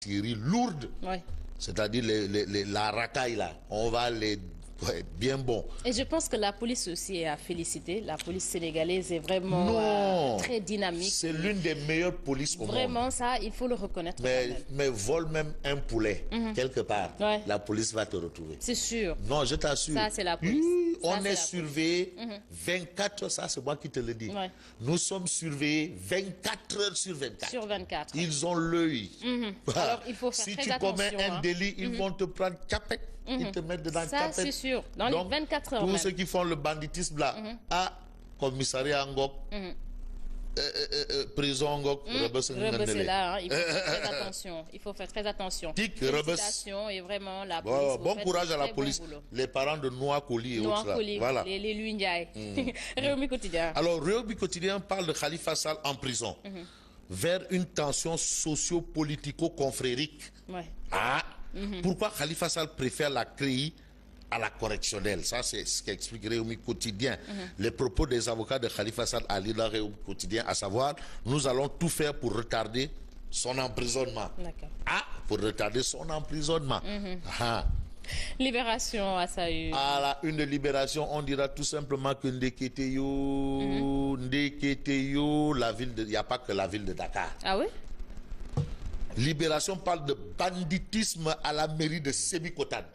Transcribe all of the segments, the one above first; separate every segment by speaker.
Speaker 1: artillerie lourde.
Speaker 2: Ouais.
Speaker 1: C'est-à-dire la racaille là. On va les... Ouais, bien bon.
Speaker 2: Et je pense que la police aussi est à féliciter. La police sénégalaise est vraiment très dynamique.
Speaker 1: C'est l'une des meilleures polices au monde.
Speaker 2: Vraiment, ça, il faut le reconnaître.
Speaker 1: Mais vole même un poulet, quelque part, la police va te retrouver.
Speaker 2: C'est sûr.
Speaker 1: Non, je t'assure.
Speaker 2: Ça, c'est la police.
Speaker 1: On est surveillé 24 heures, ça c'est moi qui te le dis.
Speaker 2: Ouais.
Speaker 1: Nous sommes surveillés 24 heures sur 24.
Speaker 2: Sur 24.
Speaker 1: Ils ont l'œil.
Speaker 2: Alors, il faut faire très attention.
Speaker 1: Si tu commets un délit, ils vont te prendre capet. Ils te mettent dedans capet.
Speaker 2: Ça, c'est sûr. Dans
Speaker 1: donc,
Speaker 2: les 24 heures
Speaker 1: tous
Speaker 2: même.
Speaker 1: ceux qui font le banditisme là, à commissariat Angok, prison Angok,
Speaker 2: c'est là, il faut faire très attention. Il faut faire très attention. Félicitations et vraiment la police.
Speaker 1: Bon courage à la police. Les parents de Noah Koli et autres là. Voilà.
Speaker 2: Les Luindiaï. Réumi Quotidien.
Speaker 1: Alors, Réumi Quotidien parle de Khalifa Sall en prison. Vers une tension socio-politico-confrérique.
Speaker 2: Ouais.
Speaker 1: Pourquoi Khalifa Sall préfère la CREI à la correctionnelle? Ça, c'est ce qu'explique Réumi Quotidien. Les propos des avocats de Khalifa Sall à l'île Réumi Quotidien, à savoir, nous allons tout faire pour retarder son emprisonnement. Pour retarder son emprisonnement.
Speaker 2: Libération à sa une.
Speaker 1: À la une de Libération, on dira tout simplement que Ndeketeyo, la ville de... Il n'y a pas que la ville de Dakar.
Speaker 2: Ah oui?
Speaker 1: Libération parle de banditisme à la mairie de Sébikotane.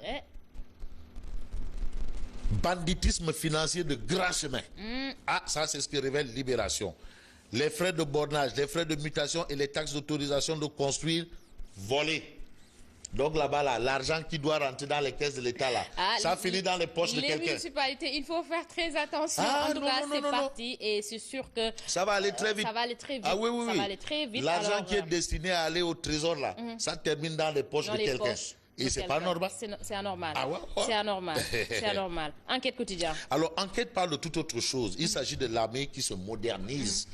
Speaker 1: Banditisme financier de grand chemin. Ça c'est ce que révèle Libération. Les frais de bornage, les frais de mutation et les taxes d'autorisation de construire volés. Donc là-bas, l'argent qui doit rentrer dans les caisses de l'État, ça finit dans les poches de quelqu'un.
Speaker 2: Les municipalités, il faut faire très attention. En tout cas, c'est parti et c'est sûr que
Speaker 1: ça va aller très vite.
Speaker 2: Ça va aller très vite.
Speaker 1: Ça
Speaker 2: va aller très vite.
Speaker 1: L'argent qui est destiné à aller au trésor, là, ça termine dans les poches de quelqu'un. Et c'est pas normal.
Speaker 2: C'est anormal.
Speaker 1: Ouais.
Speaker 2: C'est anormal. C'est anormal. Enquête quotidien.
Speaker 1: Alors, Enquête parle de toute autre chose. Il s'agit de l'armée qui se modernise.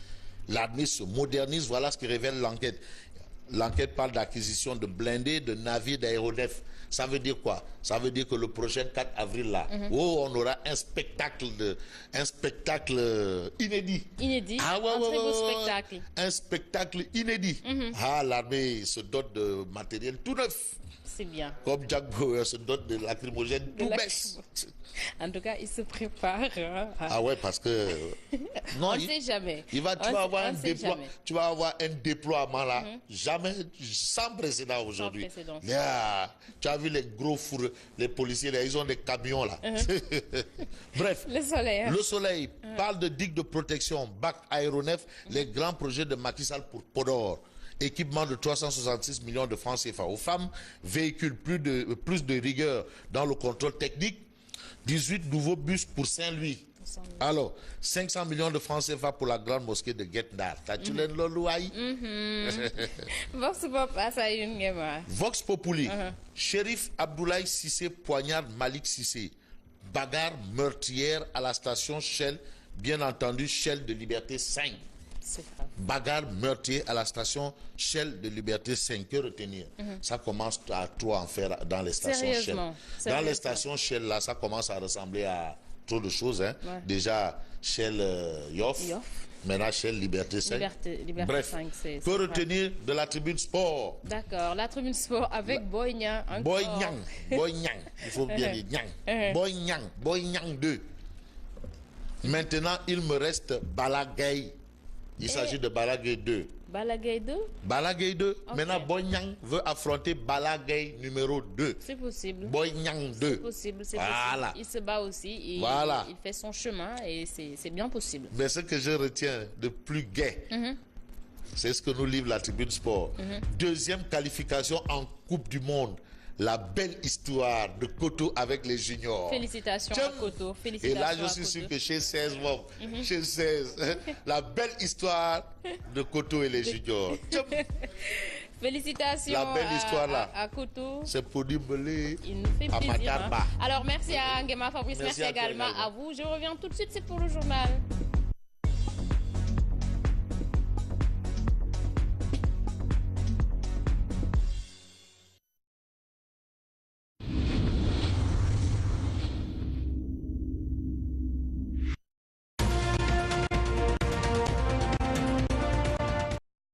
Speaker 1: L'armée se modernise. Voilà ce que révèle l'enquête. L'enquête parle d'acquisition de blindés, de navires, d'aéronefs. Ça veut dire quoi? Ça veut dire que le prochain 4 avril, là, on aura un spectacle inédit.
Speaker 2: Inédit. Un très beau spectacle.
Speaker 1: Un spectacle inédit. L'armée se dote de matériel tout neuf.
Speaker 2: C'est bien.
Speaker 1: Comme Jack Bauer se dote de lacrymogène tout baisse.
Speaker 2: En tout cas, il se prépare.
Speaker 1: Parce que...
Speaker 2: Non, on ne sait jamais.
Speaker 1: Tu vas avoir un déploiement là, jamais, sans précédent aujourd'hui. Tu as vu les gros fours, les policiers, là, ils ont des camions là. Bref.
Speaker 2: Le Soleil.
Speaker 1: Le Soleil parle de digues de protection, bac aéronef, les grands projets de Macky Sall pour Podor. Équipement de 366 millions de francs CFA aux femmes, véhicules plus de rigueur dans le contrôle technique, 18 nouveaux bus pour Saint-Louis. Alors, 500 millions de francs CFA pour la grande mosquée de Guet-Ndar. Vox Populi. Shérif Abdoulaye Cissé poignarde Malik Cissé. Bagarre meurtrière à la station Shell, bien entendu Shell de Liberté 5. Bagarre meurtrier à la station Shell de Liberté 5. Que retenir? Ça commence à trop en faire dans les stations Shell. Dans les stations Shell, là, ça commence à ressembler à trop de choses. Déjà, Shell Yoff. Maintenant, Shell Liberté 5.
Speaker 2: Liberté
Speaker 1: Bref,
Speaker 2: 5,
Speaker 1: que retenir de la tribune sport?
Speaker 2: D'accord, la tribune sport avec Boy Niang.
Speaker 1: Boy Niang, il faut bien dire Niang. Boy Niang 2. Maintenant, il me reste Balagay. Il s'agit de Balagay 2.
Speaker 2: Balagay 2?
Speaker 1: Balagay 2. Okay. Maintenant, Boy Niang veut affronter Balagay numéro 2.
Speaker 2: C'est possible.
Speaker 1: Boy Niang 2.
Speaker 2: C'est possible, c'est possible. Il se bat aussi. Il fait son chemin et c'est bien possible.
Speaker 1: Mais ce que je retiens de plus gai, c'est ce que nous livre la Tribune Sport. Deuxième qualification en Coupe du Monde. La belle histoire de Koto avec les juniors.
Speaker 2: Félicitations à Koto.
Speaker 1: Et là, je suis sûr que chez 16, chez 16, la belle histoire de Koto et les juniors.
Speaker 2: Félicitations
Speaker 1: la belle histoire là
Speaker 2: à Koto.
Speaker 1: C'est pour Dimbele.
Speaker 2: Il nous fait plaisir. Alors, merci à Nguema Fabrice. Merci également à vous. Je reviens tout de suite, c'est pour le journal.